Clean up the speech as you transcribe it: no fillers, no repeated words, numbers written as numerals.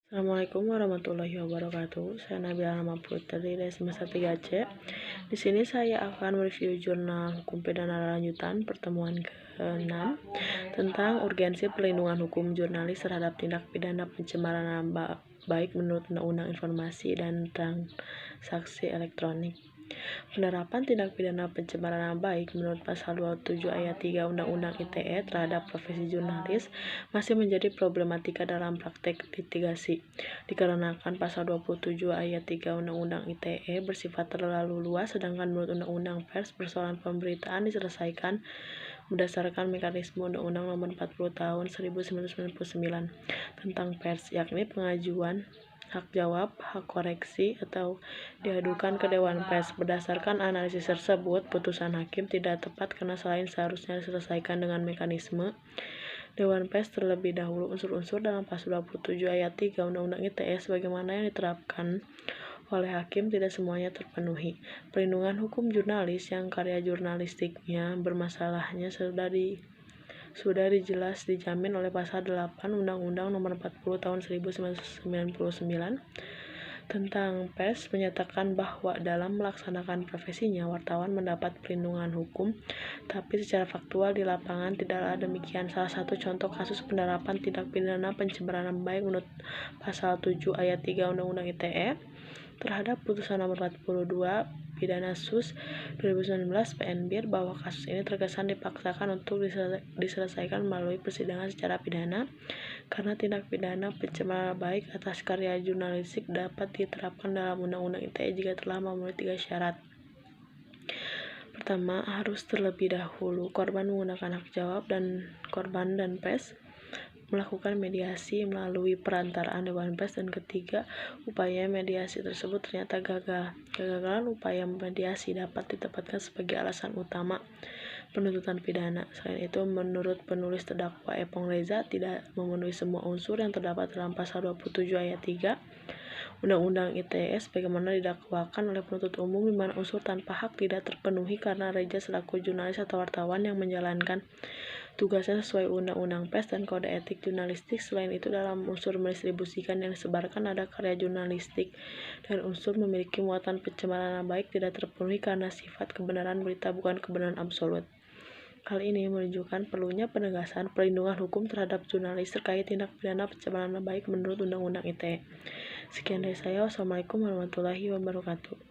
Assalamualaikum warahmatullahi wabarakatuh. Saya Nabila Nama Putri dari semester 3C. Di sini saya akan mereview jurnal hukum pidana lanjutan pertemuan ke-6 tentang urgensi perlindungan hukum jurnalis terhadap tindak pidana pencemaran nama baik menurut Undang-Undang Informasi dan Transaksi Elektronik. Penerapan tindak pidana pencemaran nama baik menurut Pasal 27 Ayat 3 Undang-Undang ITE terhadap profesi jurnalis masih menjadi problematika dalam praktek litigasi, dikarenakan Pasal 27 Ayat 3 Undang-Undang ITE bersifat terlalu luas, sedangkan menurut Undang-Undang Pers, persoalan pemberitaan diselesaikan berdasarkan mekanisme Undang-Undang Nomor 40 Tahun 1999 tentang pers, yakni pengajuan hak jawab, hak koreksi, atau diadukan ke Dewan Pers. Berdasarkan analisis tersebut, putusan hakim tidak tepat karena selain seharusnya diselesaikan dengan mekanisme Dewan Pers terlebih dahulu, unsur-unsur dalam Pasal 27 Ayat 3 Undang-Undang ITE sebagaimana yang diterapkan oleh hakim tidak semuanya terpenuhi. Perlindungan hukum jurnalis yang karya jurnalistiknya bermasalahnya sudah jelas dijamin oleh Pasal 8 Undang-Undang Nomor 40 Tahun 1999 tentang pers, menyatakan bahwa dalam melaksanakan profesinya wartawan mendapat perlindungan hukum, tapi secara faktual di lapangan tidaklah demikian. Salah satu contoh kasus penerapan tindak pidana pencemaran nama baik menurut Pasal 7 Ayat 3 Undang-Undang ITE terhadap putusan nomor 42 Pidana Sus 2019 PN-BIR bahwa kasus ini terkesan dipaksakan untuk diselesaikan melalui persidangan secara pidana karena tindak pidana pencemaran baik atas karya jurnalistik dapat diterapkan dalam Undang-Undang ITE jika telah memenuhi 3 syarat. Pertama, harus terlebih dahulu korban menggunakan hak jawab dan korban dan pers melakukan mediasi melalui perantaraan Dewan Pers, dan ketiga, upaya mediasi tersebut ternyata gagal. Kegagalan upaya mediasi dapat ditempatkan sebagai alasan utama penuntutan pidana. Selain itu, menurut penulis terdakwa Epong Reza tidak memenuhi semua unsur yang terdapat dalam Pasal 27 Ayat 3 Undang-Undang ITE sebagaimana didakwakan oleh penuntut umum, di mana unsur tanpa hak tidak terpenuhi karena Reza selaku jurnalis atau wartawan yang menjalankan tugasnya sesuai Undang-Undang Pers dan Kode Etik Jurnalistik. Selain itu, dalam unsur mendistribusikan yang disebarkan ada karya jurnalistik, dan unsur memiliki muatan pencemaran nama baik tidak terpenuhi karena sifat kebenaran berita bukan kebenaran absolut. Hal ini menunjukkan perlunya penegasan perlindungan hukum terhadap jurnalis terkait tindak pidana pencemaran nama baik menurut Undang-Undang ITE. Sekian dari saya. Wassalamualaikum warahmatullahi wabarakatuh.